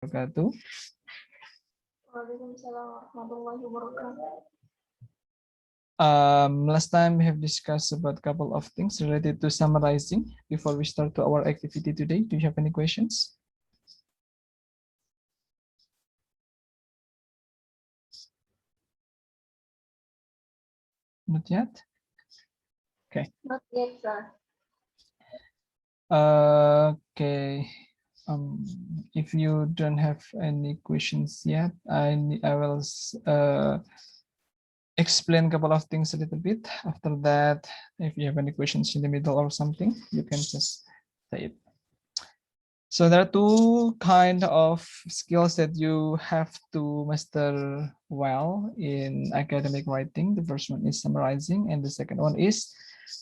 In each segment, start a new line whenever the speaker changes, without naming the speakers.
wabarakatuh.
Waalaikumsalam warahmatullahi wabarakatuh.
Last time we have discussed about a couple of things related to summarizing before we start to our activity today. Do you have any questions? Not yet? Okay.
Not yet, sir.
Okay. If you don't have any questions yet, I will explain a couple of things a little bit. After that, if you have any questions in the middle or something, you can just say it. So there are two kind of skills that you have to master well in academic writing. The first one is summarizing, and the second one is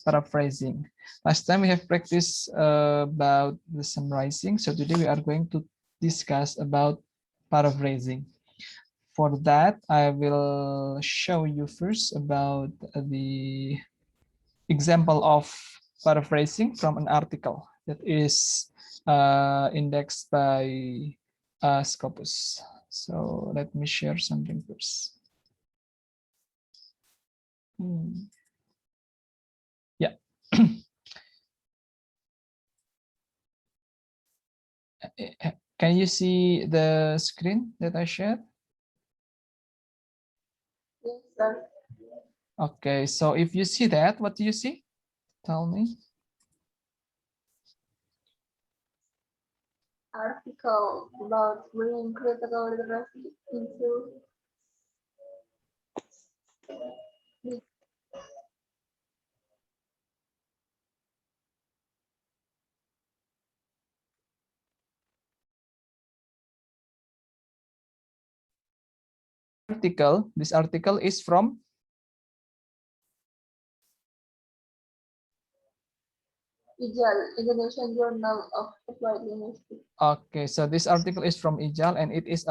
paraphrasing. Last time we have practiced about the summarizing. So today we are going to discuss about paraphrasing. For that, I will show you first about the example of paraphrasing from an article that is indexed by Scopus. So let me share something first. Yeah. Can you see the screen that I shared?
Yes, sir.
Okay, so if you see that, what do you see? Tell me.
Article about bringing critical literacy into
article. This article is from
IJAL, Indonesian Journal of Applied Linguistics.
Okay, so this article is from IJAL and it is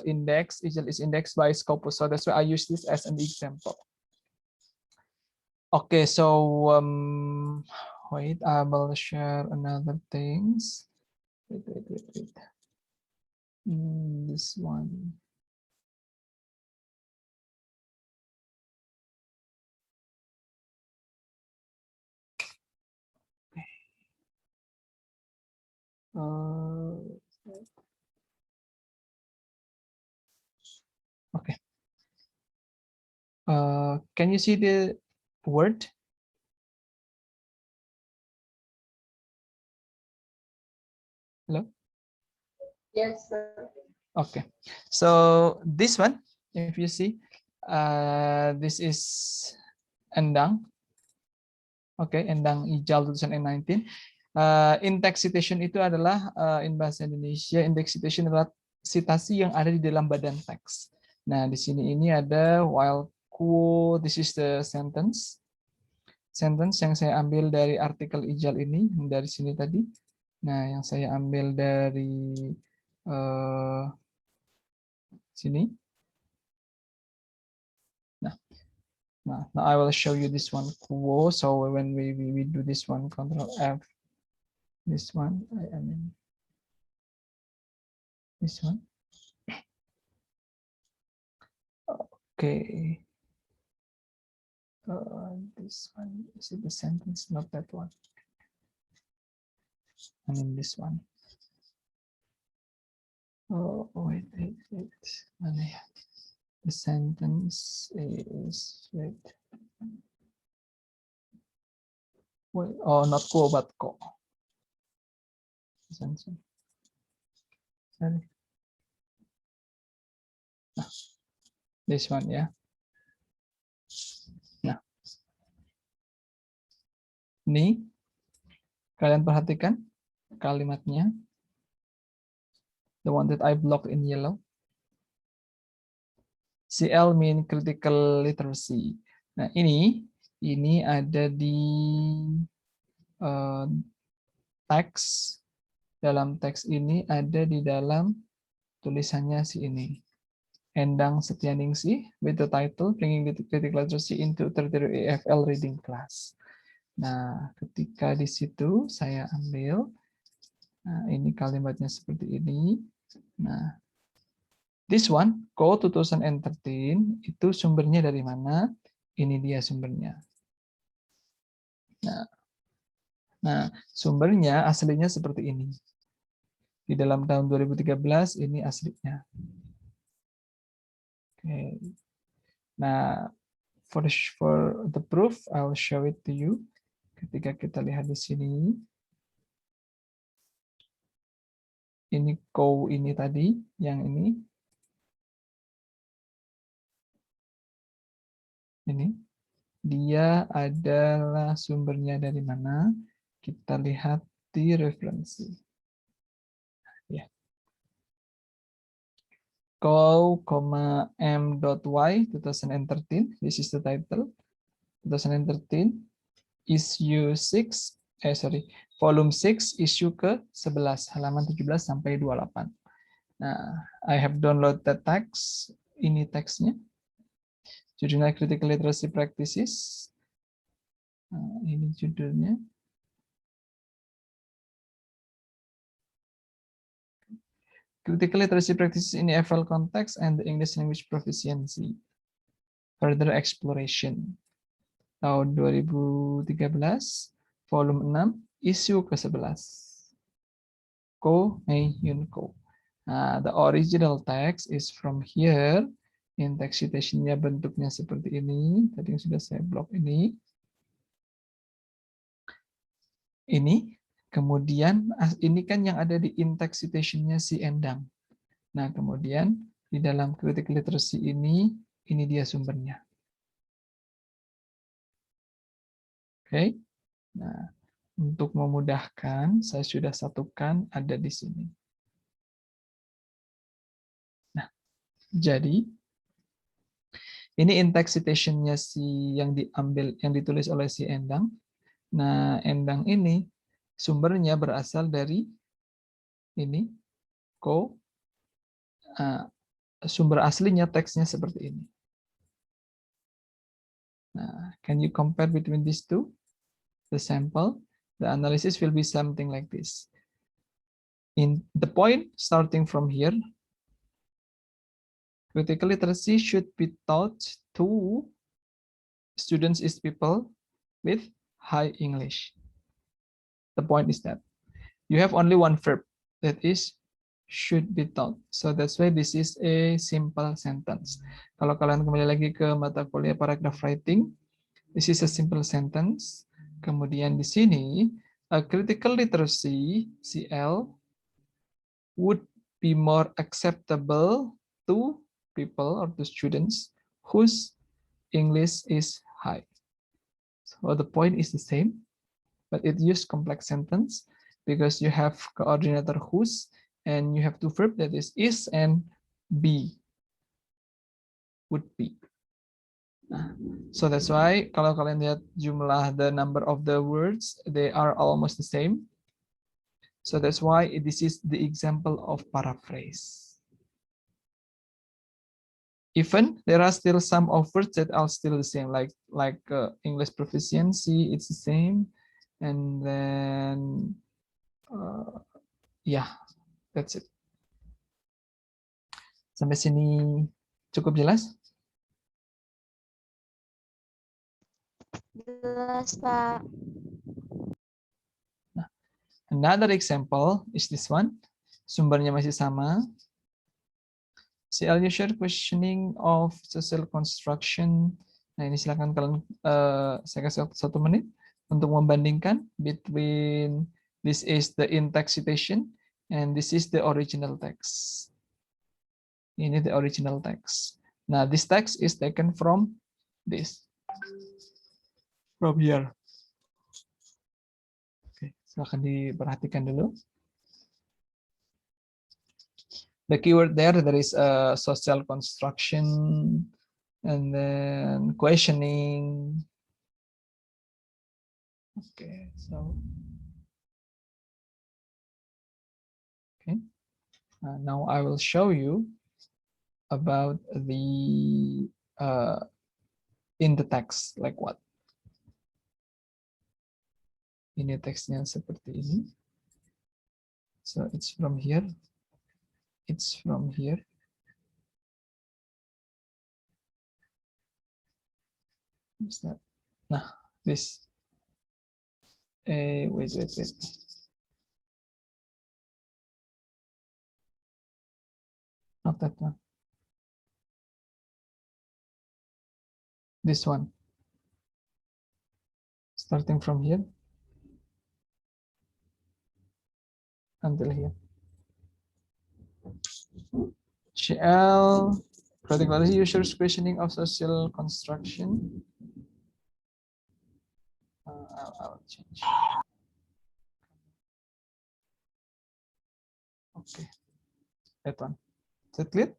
indexed. IJAL is indexed by Scopus, so that's why I use this as an example. Okay, so wait, I will share another things. Wait. This one. Okay. Can you see the word? Hello?
Yes, sir.
Okay. So this one, if you see, this is Endang. Okay, Endang IJAL 2019. Index citation itu adalah in bahasa Indonesia, index citation adalah citasi yang ada di dalam badan teks. Nah, di sini ini ada while quote, this is the sentence. Sentence yang saya ambil dari artikel IJAL ini, dari sini tadi. Nah, yang saya ambil dari sini. Now I will show you this one quote. So when we do this one, Control F, this one, I mean this one. Okay. This one, is it the sentence? Not that one. I mean this one. Oh, wait. The sentence is, wait. Oh, not ko, but ko. Sorry. This one, ya. Nah, ini kalian perhatikan kalimatnya. The one that I blocked in yellow. CL mean critical literacy. Nah, ini ada di teks. Dalam teks ini ada di dalam tulisannya si ini. Endang Setianingsih with the title Bringing Critical Literacy into Tertiary EFL Reading Class. Nah, ketika di situ saya ambil, nah ini kalimatnya seperti ini. Nah, this one, Co 2013, itu sumbernya dari mana? Ini dia sumbernya. Nah, sumbernya aslinya seperti ini. Di dalam tahun 2013 ini aslinya. Oke. Nah, for the proof, I'll show it to you. Ketika kita lihat di sini, ini Co ini tadi, yang ini dia adalah sumbernya dari mana? Kita lihat di referensi. Ya. Co, m.y 2013. This is the title. 2013 issue 6 volume 6 issue ke-11 halaman 17 sampai 28. Nah, I have download the text. Ini teksnya. Judulnya Critical Literacy Practices. Nah, ini judulnya. Critical Literacy Practices in EFL Context and the English Language Proficiency. Further Exploration. Tahun 2013, volume 6, isu ke-11. Ko Mei Hyun Ko. Nah, the original text is from here. In text citation-nya bentuknya seperti ini. Tadi yang sudah saya blok ini. Ini. Kemudian ini kan yang ada di in-text citation-nya si Endang. Nah, kemudian di dalam critical literacy ini dia sumbernya. Oke. Nah, untuk memudahkan, saya sudah satukan ada di sini. Nah, jadi ini in-text citation-nya si yang ditulis oleh si Endang. Nah, Endang ini sumbernya berasal dari ini, Ko. Sumber aslinya teksnya seperti ini. Nah, can you compare between these two? The sample, the analysis will be something like this. In the point starting from here, critical literacy should be taught to students is people with high English. The point is that you have only one verb, that is should be taught. So that's why this is a simple sentence. Kalau kalian kembali lagi ke mata kuliah paragraph writing, this is a simple sentence. Kemudian di sini, a critical literacy, CL, would be more acceptable to people or to students whose English is high. So the point is the same, but it uses complex sentence because you have coordinator whose and you have two verb that is and be, would be. Nah, so that's why kalau kalian lihat jumlah the number of the words, they are almost the same. So that's why this is the example of paraphrase. Even there are still some of words that are still the same, like English proficiency, it's the same, and then yeah, that's it. Sampai sini cukup jelas?
Jelas, Pak.
Nah, another example is this one. Sumbernya masih sama. CL user questioning of social construction. Nah, ini silakan kalian saya kasih waktu 1 menit untuk membandingkan between this is the in-text citation and this is the original text. Ini the original text. Nah, this text is taken from this. From here. Oke, silakan diperhatikan dulu. The keyword there is a social construction and then questioning. Okay, so okay. Now I will show you about the in the text, like what. Ini teksnya seperti ini. So it's from here. It's from here. What's that? Nah, this. Wait. Not that one. This one. Starting from here until here. GL, critical users questioning of social construction. I'll change. Okay, that one. Is that clear?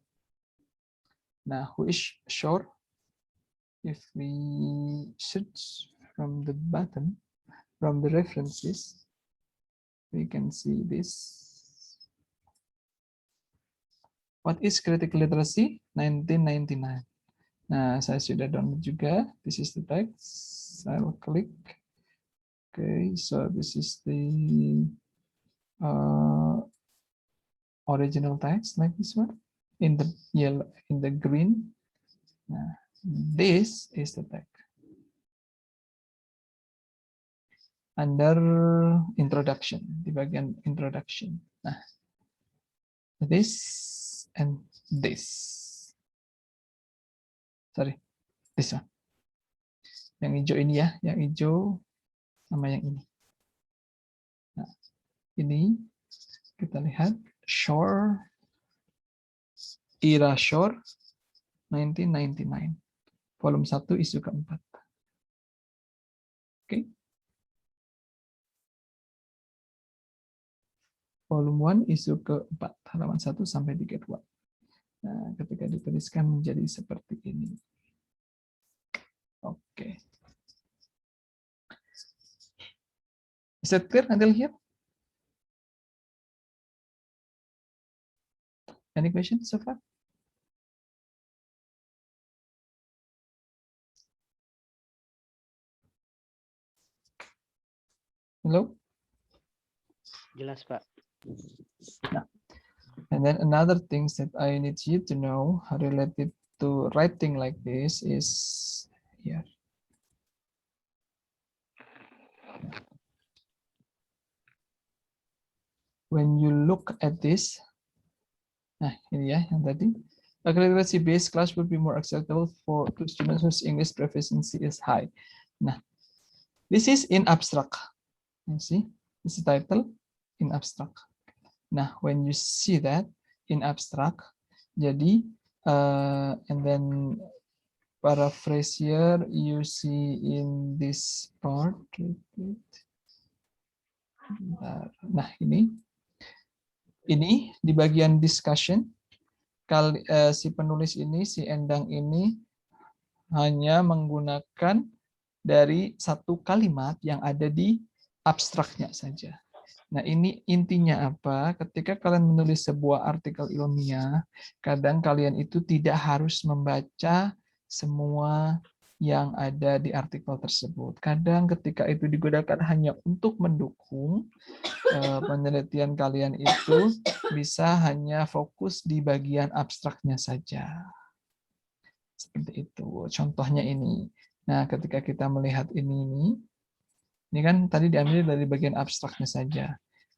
Now, who is sure? If we search from the bottom, from the references, we can see this. What is critical literacy? 1999. Nah, saya sudah download juga. This is the text. I'll click. Okay, so this is the original text like this one in the yellow, in the green. Nah, this is the text. Under introduction, di bagian introduction. Nah, this and this. Sorry, this one. Yang hijau ini ya, yang hijau sama yang ini. Nah, ini kita lihat Shore, Ira Shore, 1999. Volume 1 isu keempat. Oke. Volume 1 isu keempat, halaman 1 sampai 32. Nah, ketika dituliskan menjadi seperti ini. Oke. Is that clear until here? Any questions so far? Hello?
Jelas, Pak.
Nah, and then another things that I need you to know related to writing like this is here. When you look at this, nah ini ya yang tadi, accreditation based class would be more acceptable for to students whose English proficiency is high. Nah, this is in abstract. You see, this is title in abstract. Nah, when you see that in abstract, jadi and then paraphrase here you see in this part. Nah, ini di bagian discussion, si penulis ini, si Endang ini hanya menggunakan dari satu kalimat yang ada di abstraknya saja. Nah, ini intinya apa? Ketika kalian menulis sebuah artikel ilmiah, kadang kalian itu tidak harus membaca semua yang ada di artikel tersebut. Kadang ketika itu digunakan hanya untuk mendukung penelitian kalian itu bisa hanya fokus di bagian abstraknya saja. Seperti itu. Contohnya ini. Nah, ketika kita melihat ini kan tadi diambil dari bagian abstraknya saja.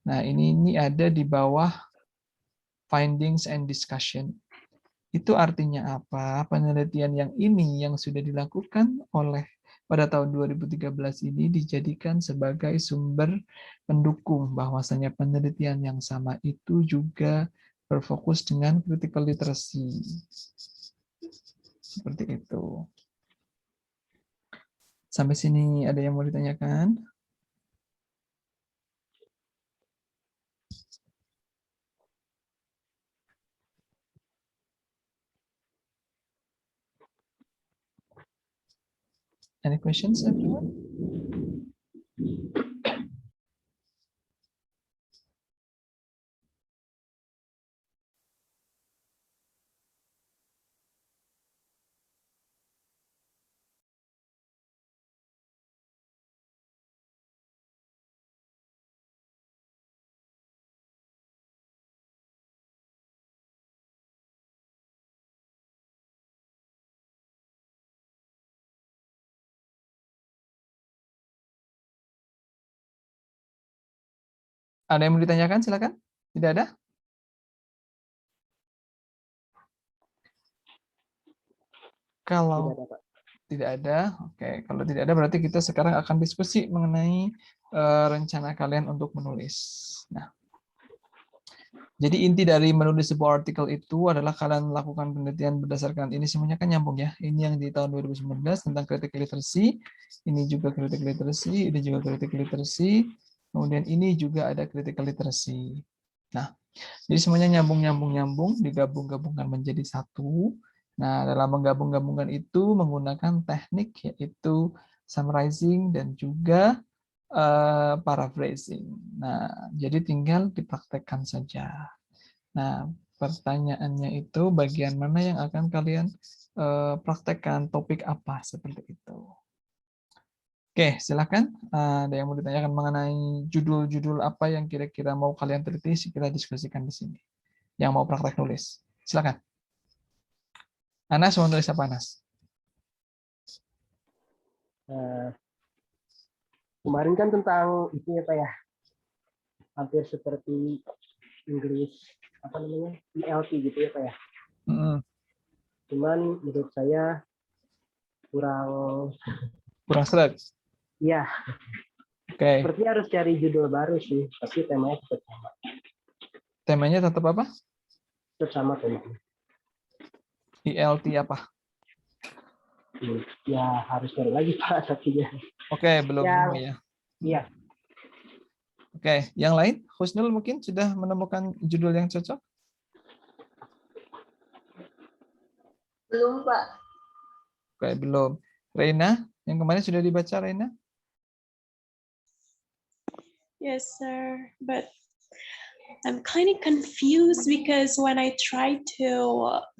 Nah, ini ada di bawah findings and discussion. Itu artinya apa? Penelitian yang ini yang sudah dilakukan oleh pada tahun 2013 ini dijadikan sebagai sumber pendukung bahwasanya penelitian yang sama itu juga berfokus dengan critical literacy. Seperti itu. Sampai sini ada yang mau ditanyakan? Any questions, everyone? Ada yang mau ditanyakan? Silakan. Tidak ada? Kalau
Tidak ada, Pak.
tidak ada, oke. Kalau tidak ada, berarti kita sekarang akan diskusi mengenai rencana kalian untuk menulis. Nah, jadi inti dari menulis sebuah artikel itu adalah kalian melakukan penelitian berdasarkan ini semuanya kan nyambung ya. Ini yang di tahun 2019 tentang critical literacy, ini juga critical literacy, ini juga critical literacy, kemudian ini juga ada critical literacy. Nah, jadi semuanya nyambung, digabung-gabungkan menjadi satu. Nah, dalam menggabung-gabungkan itu menggunakan teknik yaitu summarizing dan juga paraphrasing. Nah, jadi tinggal dipraktekkan saja. Nah, pertanyaannya itu bagian mana yang akan kalian praktekkan, topik apa seperti itu. Oke, silakan. Ada yang mau ditanyakan mengenai judul-judul apa yang kira-kira mau kalian teliti, kita diskusikan di sini. Yang mau praktek nulis. Silakan. Anas mau nulis apa, Anas?
Kemarin kan tentang itu ya Pak ya, hampir seperti Inggris apa namanya ELT gitu ya Pak ya. Cuman menurut saya kurang
seret.
ya.
Oke.
Seperti harus cari judul baru sih, tapi temanya tetap sama.
Temanya tetap apa?
Tetap sama temanya.
ILT apa?
Ya harus cari lagi Pak satunya.
Oke, belum
Yang,
ya.
Iya.
Oke, yang lain? Husnul mungkin sudah menemukan judul yang cocok?
Belum, Pak.
Oke, belum. Reina, yang kemarin sudah dibaca, Reina?
Yes, sir. But I'm kind of confused because when I try to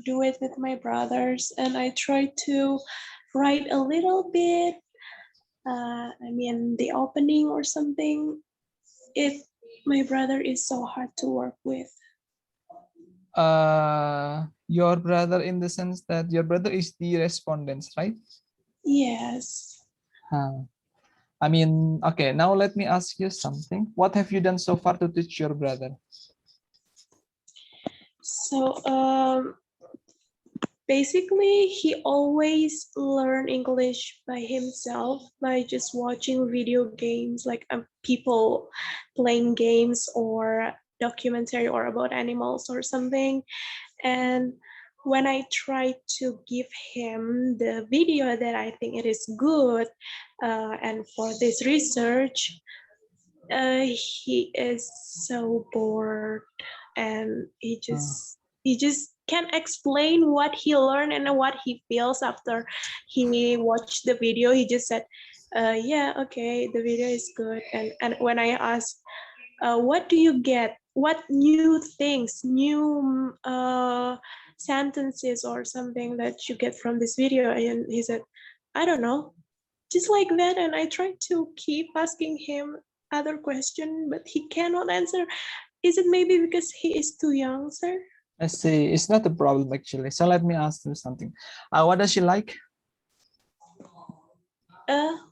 do it with my brothers and I try to write a little bit, I mean, the opening or something, my brother is so hard to work with.
Your brother in the sense that your brother is the respondents, right?
Yes.
I mean, okay, now let me ask you something. What have you done so far to teach your brother?
So basically, he always learn English by himself by just watching video games, like people playing games or documentary or about animals or something. And when I try to give him the video that I think it is good, and for this research, he is so bored and he just can't explain what he learned and what he feels after he watched the video. He just said, yeah, okay, the video is good. And when I asked, what do you get? What new things, new sentences or something that you get from this video? And he said, I don't know, just like that. And I tried to keep asking him other question, but he cannot answer. Is it maybe because he is too young, sir?
I see. It's not a problem actually. So let me ask you something. What does she like?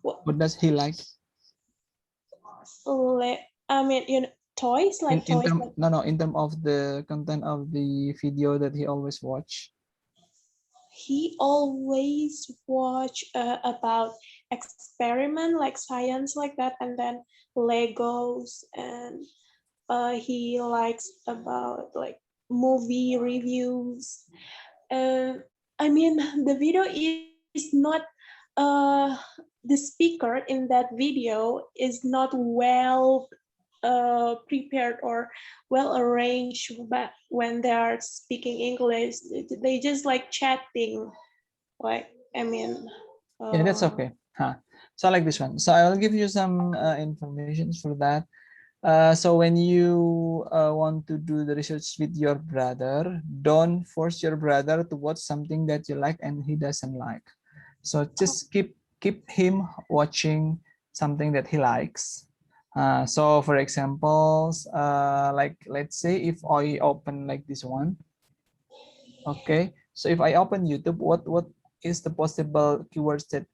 What does he like?
I mean, you know, toys, like toys.
In terms of the content of the video that he always watch.
He always watch about experiment, like science, like that, and then Legos, and he likes about like movie reviews. I mean, the video is not the speaker in that video is not well prepared or well arranged, but when they are speaking English, they just like chatting. Like, I mean,
yeah, that's okay. So I like this one. So I'll give you some information for that. So when you want to do the research with your brother, don't force your brother to watch something that you like and he doesn't like. So just keep him watching something that he likes. So for example, like let's say if I open like this one, okay. So if I open YouTube, what is the possible keywords that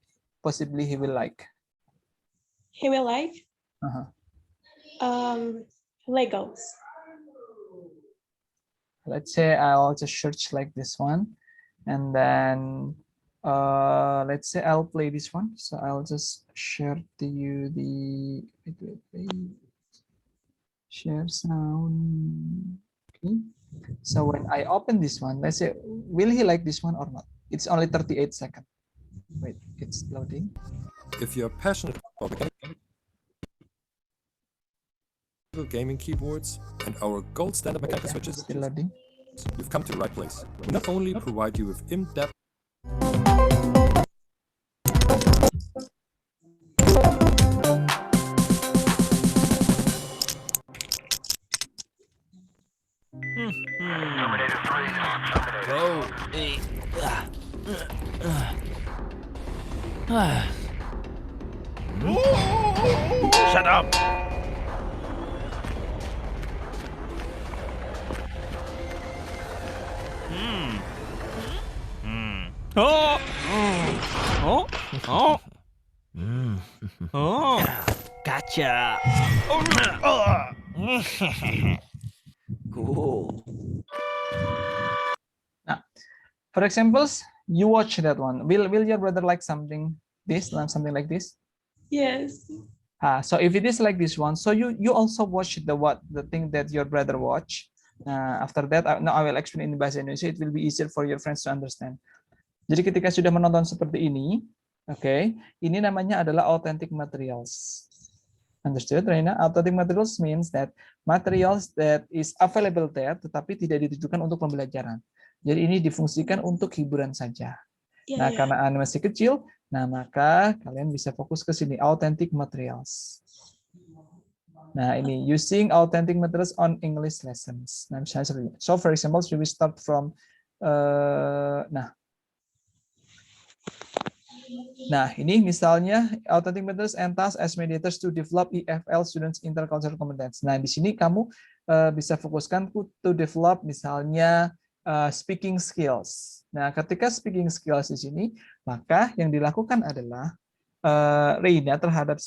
possibly he will like?
He will like. Legos.
Let's say I'll just search like this one, and then let's say I'll play this one. So I'll just share to you the wait. Share sound. Okay. So when I open this one, let's say, will he like this one or not? It's only 38 seconds. Wait, it's loading.
If you're passionate about gaming keyboards and our gold standard mechanical switches,
Still loading.
you've come to the right place. We not only provide you with in-depth
Shut up! Oh! Oh! Oh! Oh! Gotcha! Cool.
For examples, you watch that one. Will your brother like something something like this?
Yes.
So if it is like this one, so you also watch the thing that your brother watch. After that, now I will explain in bahasa Indonesia. It will be easier for your friends to understand. Jadi ketika sudah menonton seperti ini, oke, ini namanya adalah authentic materials. Understood, Reina? Authentic materials means that materials that is available there, tetapi tidak ditujukan untuk pembelajaran. Jadi ini difungsikan untuk hiburan saja.
Yeah,
Nah,
yeah.
karena Anda masih kecil, nah maka kalian bisa fokus ke sini, authentic materials. Nah, ini using authentic materials on English lessons. Nah, misalnya seperti ini. So, for example, we start from, nah, ini misalnya authentic materials and tasks as mediators to develop EFL students intercultural competence. Nah, di sini kamu bisa fokuskan to develop misalnya speaking skills. Nah, ketika speaking skills di sini, maka yang dilakukan adalah Reina terhadap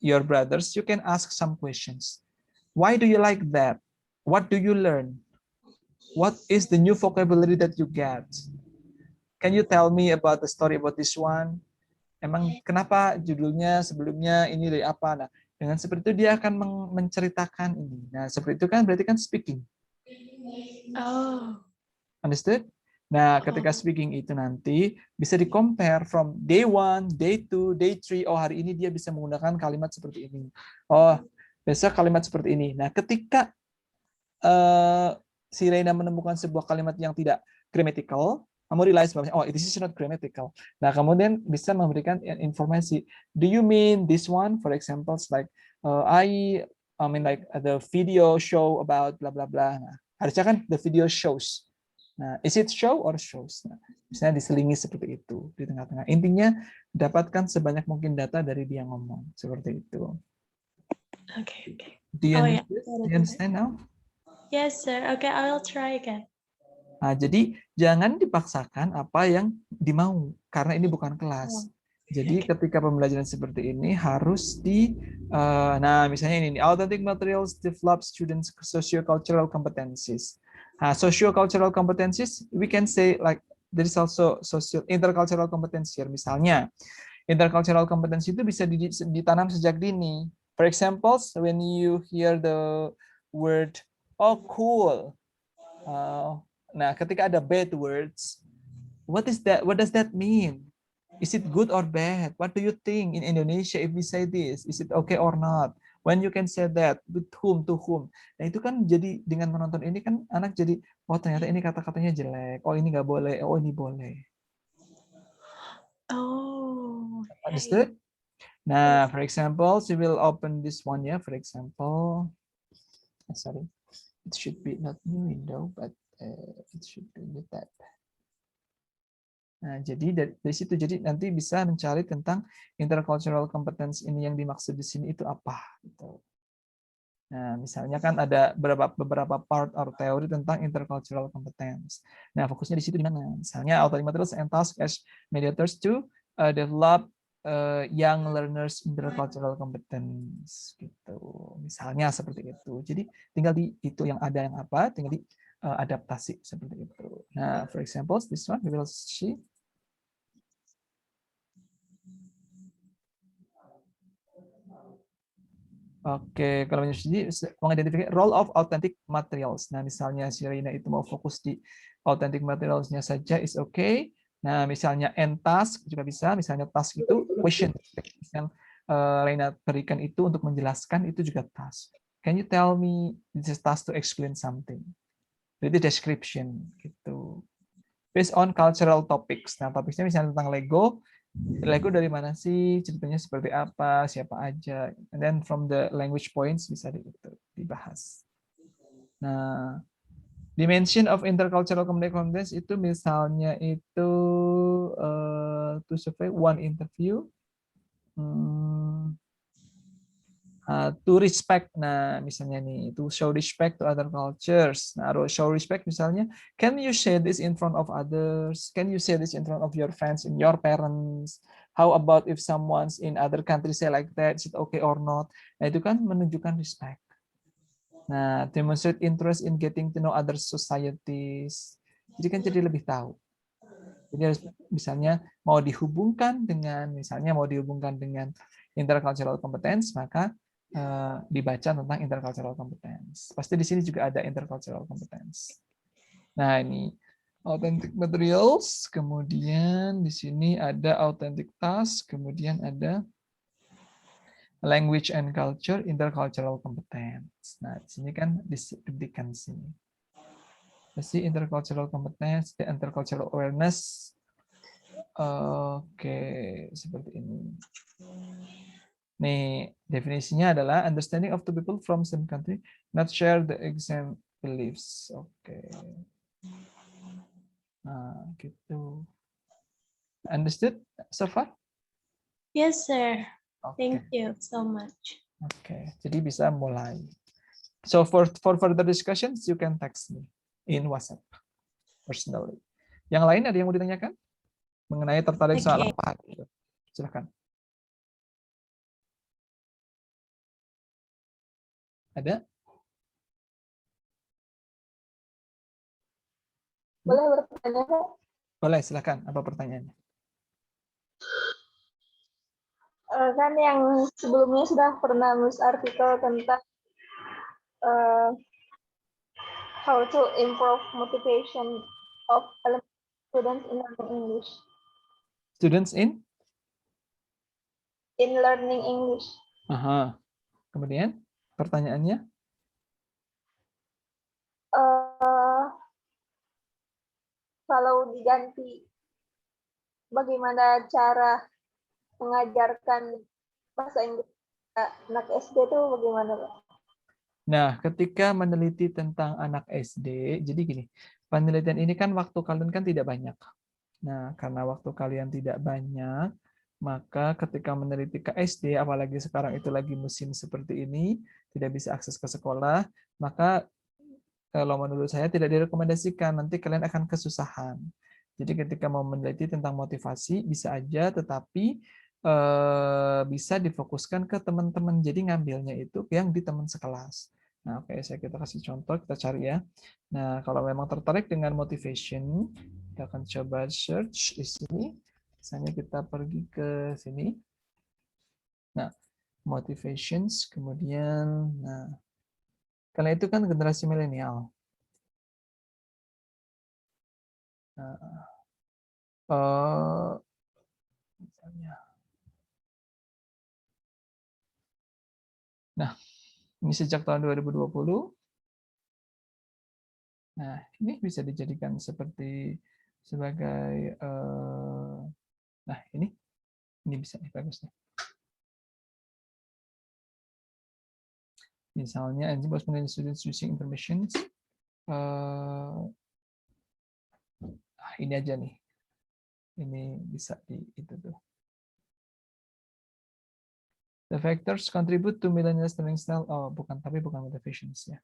your brothers, you can ask some questions. Why do you like that? What do you learn? What is the new vocabulary that you get? Can you tell me about the story about this one? Emang kenapa judulnya sebelumnya ini dari apa? Nah, dengan seperti itu dia akan menceritakan ini. Nah, seperti itu kan berarti kan speaking.
Oh.
Understood? Nah, ketika speaking itu nanti bisa di-compare from day 1, day 2, day 3. Oh, hari ini dia bisa menggunakan kalimat seperti ini. Oh, besok kalimat seperti ini. Nah, ketika si Reina menemukan sebuah kalimat yang tidak grammatical, kamu realize bahwa, oh, this is not grammatical. Nah, kemudian bisa memberikan informasi. Do you mean this one? For example, like, I mean like the video show about blah, blah, blah. Nah, harusnya kan the video shows. Nah, is it show or shows? Nah, misalnya diselingi seperti itu di tengah-tengah. Intinya dapatkan sebanyak mungkin data dari dia ngomong seperti itu.
Okay.
Do you
Oh, yeah.
understand now?
Yes, sir. Okay, I will try again.
Nah, jadi jangan dipaksakan apa yang dimau karena ini bukan kelas. Jadi ketika pembelajaran seperti ini harus nah misalnya ini authentic materials develop students socio-cultural competencies. Nah, socio-cultural competencies, we can say like there is also social intercultural competence here. Misalnya, intercultural competence itu bisa ditanam sejak dini. For example, when you hear the word "oh cool," nah ketika ada bad words, what is that? What does that mean? Is it good or bad? What do you think in Indonesia if we say this? Is it okay or not? When you can say that, with whom, to whom. Nah itu kan jadi dengan menonton ini kan anak jadi, oh ternyata ini kata-katanya jelek, oh ini nggak boleh, oh ini boleh.
Oh. Okay.
Understood? Nah, for example, we will open this one ya. For example, sorry, it should be not new window, but it should be the tab. Nah, jadi dari situ jadi nanti bisa mencari tentang intercultural competence ini yang dimaksud di sini itu apa gitu. Nah, misalnya kan ada beberapa part or teori tentang intercultural competence. Nah, fokusnya di situ di mana? Misalnya authentic materials and tasks as mediators to develop young learners intercultural competence gitu. Misalnya seperti itu. Jadi tinggal di itu yang ada yang apa, tinggal di adaptasi seperti itu. Nah, for example, this one we will see. Oke, kalau menyusui mengidentifikasi role of authentic materials. Nah, misalnya si Reina itu mau fokus di authentic materialsnya saja is okay. Nah, misalnya end task juga bisa. Misalnya task itu question yang Reina berikan itu untuk menjelaskan itu juga task. Can you tell me this is task to explain something? Itu description gitu. Based on cultural topics. Nah, topiknya misalnya tentang Lego. Lego dari mana sih, ceritanya seperti apa, siapa aja, and then from the language points bisa dibahas. Nah, dimension of intercultural competence itu misalnya itu to survey one interview, to respect. Nah, misalnya nih, to show respect to other cultures. Nah, show respect misalnya, can you say this in front of others? Can you say this in front of your friends and your parents? How about if someone's in other countries say like that? Is it okay or not? Nah, itu kan menunjukkan respect. Nah, demonstrate interest in getting to know other societies. Jadi kan jadi lebih tahu. Jadi harus misalnya mau dihubungkan dengan intercultural competence, maka dibaca tentang intercultural competence. Pasti di sini juga ada intercultural competence. Nah, ini authentic materials, kemudian di sini ada authentic task, kemudian ada language and culture, intercultural competence. Nah, di sini kan diberikan sini. Pasti intercultural competence, intercultural awareness. Oke, seperti ini. Nih, definisinya adalah understanding of the people from same country, not share the exact beliefs. Oke. Nah, gitu. Understood so far?
Yes, sir.
Oke.
Thank you so much.
Oke, jadi bisa mulai. So for further discussions, you can text me in WhatsApp personally. Yang lain ada yang mau ditanyakan mengenai tertarik soal
Okay.
apa? Silakan. Ada?
Boleh bertanya, Kak?
Boleh, silakan. Apa pertanyaannya?
Kan yang sebelumnya sudah pernah nulis artikel tentang how to improve motivation of students in learning English.
Students in?
In learning English.
Aha. Kemudian pertanyaannya?
Kalau diganti, bagaimana cara mengajarkan bahasa Inggris anak SD itu bagaimana, Pak?
Nah, ketika meneliti tentang anak SD, jadi gini, penelitian ini kan waktu kalian kan tidak banyak. Nah, karena waktu kalian tidak banyak, maka ketika meneliti ke SD, apalagi sekarang itu lagi musim seperti ini, tidak bisa akses ke sekolah, maka kalau menurut saya tidak direkomendasikan, nanti kalian akan kesusahan. Jadi ketika mau meneliti tentang motivasi, bisa aja, tetapi bisa difokuskan ke teman-teman. Jadi ngambilnya itu yang di teman sekelas. Nah, oke, kita kasih contoh, kita cari ya. Nah, kalau memang tertarik dengan motivation, kita akan coba search di sini. Misalnya kita pergi ke sini. Nah, motivations, kemudian, nah, karena itu kan generasi milenial. Misalnya. Nah, ini sejak tahun 2020. Nah, ini bisa dijadikan sebagai nah, ini bisa nih bagusnya. Misalnya, students using information. Ini aja nih. Ini bisa di itu tuh. The factors contribute to millennials learning style. Oh, bukan motivations ya.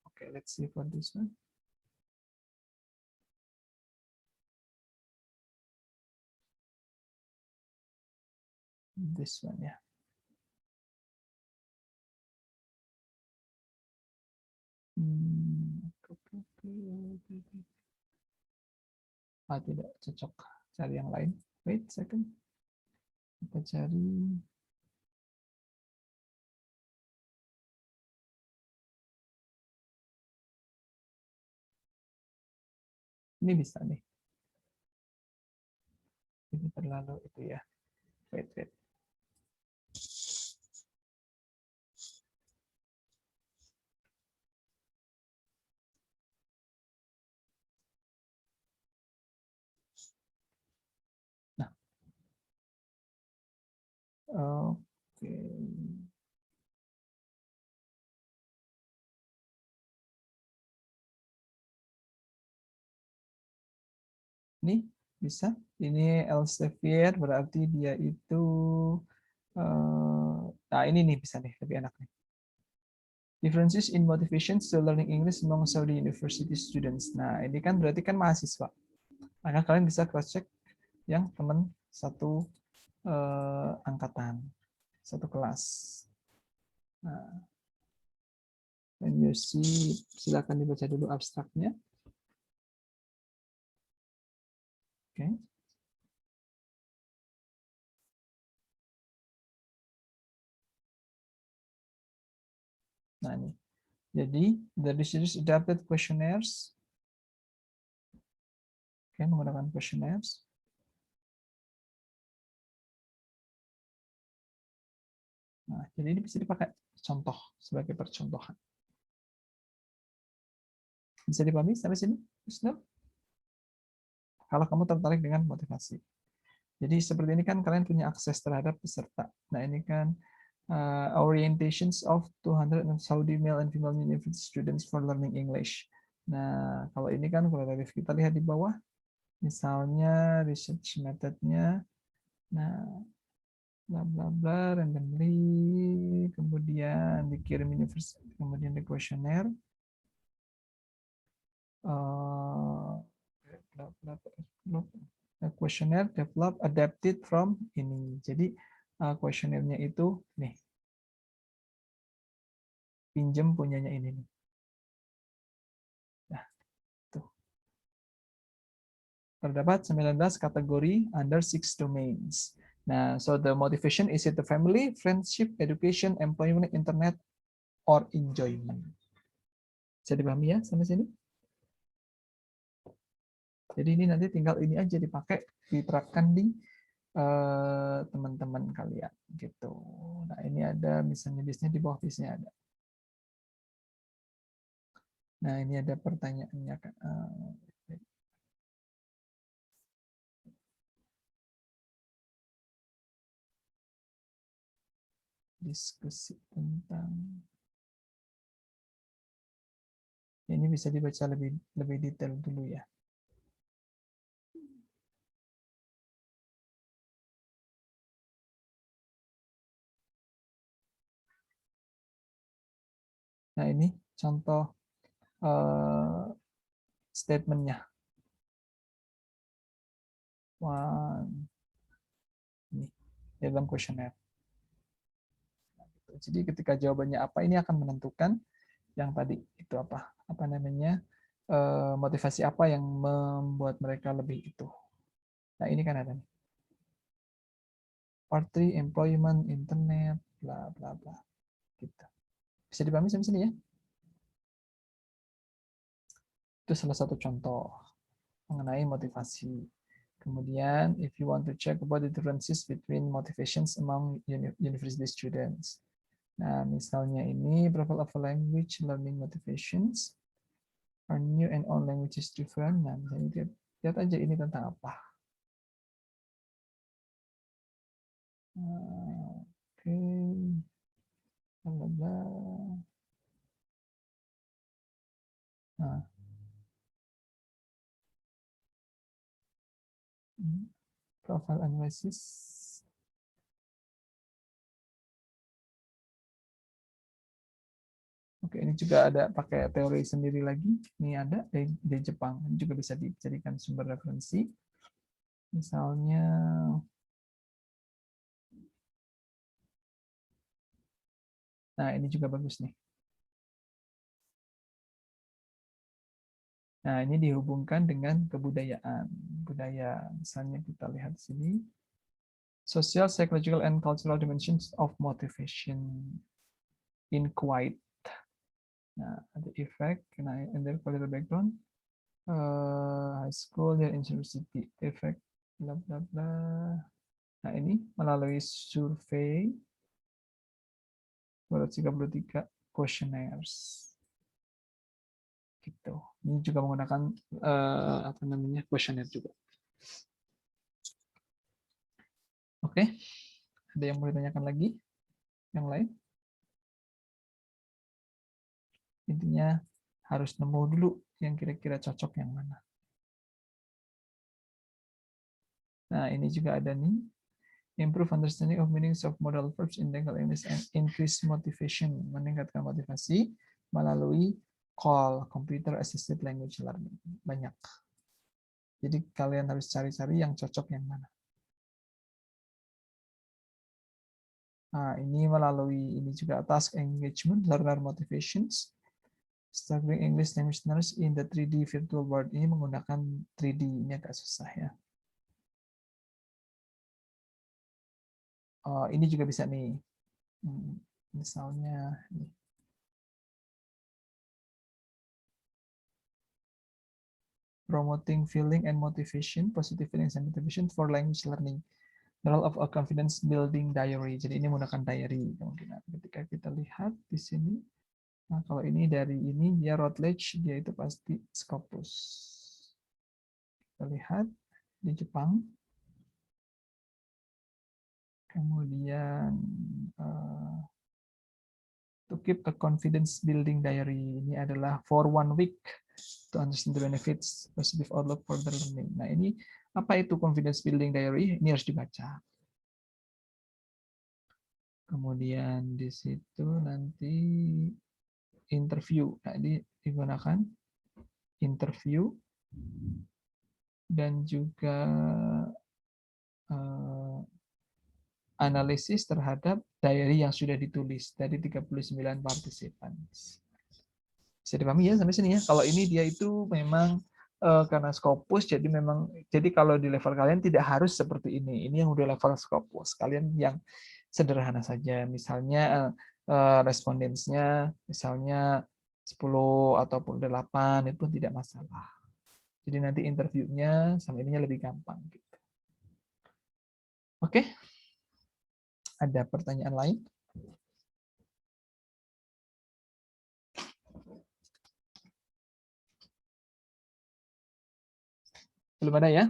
Okay, let's see for this one. This one ya. Tidak cocok, cari yang lain. Wait second. Kita cari. Ini bisa nih. Ini terlalu itu ya. Wait. Nah. Oke. Ini bisa. Ini Elsevier berarti dia itu nah ini nih bisa nih, lebih enak nih. Differences in motivations to learning English among Saudi University students. Nah, ini kan berarti kan mahasiswa. Maka kalian bisa cross check yang teman satu angkatan, satu kelas. Nah, and you see, silakan dibaca dulu abstraknya. Oke. Nah, ini. Jadi, the researchers adapted questionnaires. Oke, menggunakan questionnaires. Nah, jadi ini bisa dipakai contoh sebagai percontohan. Bisa dipahami sampai sini? Bisno? Kalau kamu tertarik dengan motivasi. Jadi seperti ini kan kalian punya akses terhadap peserta. Nah, ini kan orientations of 200 Saudi male and female university students for learning English. Nah, kalau ini kan kualitatif, kita lihat di bawah. Misalnya research methodnya. Nah, bla bla bla, randomly, kemudian dikirim university, kemudian di kuesioner. Questionnaire develop adapted from ini. Jadi questionnaire-nya itu nih. Pinjam punyanya ini nih. Nah, tuh. Terdapat 19 kategori under 6 domains. Nah, so the motivation is it the family, friendship, education, employment, internet, or enjoyment. Bisa dipahami ya sampai sini? Jadi ini nanti tinggal ini aja dipakai, diterapkan di teman-teman kalian gitu. Nah, ini ada misalnya bisnya di bawah bisnya ada. Nah, ini ada pertanyaannya kan. Diskusi tentang ini bisa dibaca lebih detail dulu ya. Nah, ini contoh statementnya. Ini dalam kuesioner. Jadi ketika jawabannya apa, ini akan menentukan yang tadi itu apa namanya motivasi apa yang membuat mereka lebih itu. Nah, ini kan ada nih. Part 3, employment, internet, bla bla bla. Gitu. Bisa dipahami sampai sini ya? Itu salah satu contoh mengenai motivasi. Kemudian, if you want to check about the differences between motivations among university students. Nah, misalnya ini profile of a language learning motivations are new and all languages different. Nah, misalnya lihat aja ini tentang apa. Oke. Nah. Profile analysis. Oke, ini juga ada pakai teori sendiri lagi. Ini ada di Jepang. Ini juga bisa dijadikan sumber referensi. Misalnya Nah, ini juga bagus nih. Nah, ini dihubungkan dengan kebudayaan. Budaya, misalnya kita lihat di sini. Social, psychological, and cultural dimensions of motivation in Kuwait. Nah, the effect, and then political background, high school dan university, effect, bla bla bla. Nah, ini melalui survei 233 questionnaires. Gitu. Ini juga menggunakan apa namanya questionnaire juga. Oke, ada yang mau ditanyakan lagi? Yang lain? Intinya harus nemu dulu yang kira-kira cocok yang mana. Nah, ini juga ada nih. Improve understanding of meanings of modal verbs in technical English and increase motivation. Meningkatkan motivasi melalui CALL, Computer Assisted Language Learning. Banyak. Jadi kalian harus cari-cari yang cocok yang mana. Nah, ini melalui ini juga task engagement, learner motivations, studying English language learners in the 3D virtual world. Ini menggunakan 3D, ini agak susah ya. Oh, ini juga bisa nih. Misalnya, nih. Promoting feeling and motivation, positive feelings and motivation for language learning. The role of a confidence building diary. Jadi ini menggunakan diary kemungkinan. Ketika kita lihat di sini, nah kalau ini dari ini dia Routledge, dia itu pasti Scopus. Kita lihat di Jepang. Kemudian to keep a confidence building diary, ini adalah for 1 week to understand the benefits, positive outlook for the learning. Nah ini apa itu confidence building diary? Ini harus dibaca. Kemudian di situ nanti interview. Nah ini digunakan interview dan juga analisis terhadap diary yang sudah ditulis dari 39 partisipan. Bisa dipahami ya sampai sini ya. Kalau ini dia itu memang karena Scopus, jadi kalau di level kalian tidak harus seperti ini. Ini yang udah level Scopus. Kalian yang sederhana saja. Misalnya respondensnya misalnya 10 ataupun 8 itu tidak masalah. Jadi nanti interviewnya sama ininya lebih gampang gitu. Oke. Ada pertanyaan lain? Belum ada ya?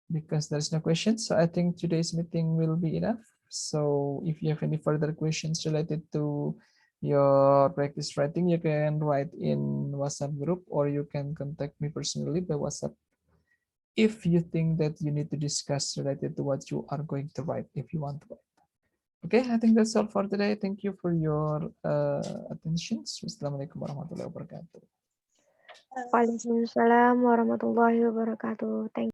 Because there's no questions, so I think today's meeting will be enough. So if you have any further questions related to your practice writing, you can write in WhatsApp group or you can contact me personally by WhatsApp if you think that you need to discuss related to what you are going to write, if you want to write. Okay, I think that's all for today. Thank you for your attention. Wassalamualaikum warahmatullahi wabarakatuh.
Waalaikumsalam warahmatullahi wabarakatuh. Thank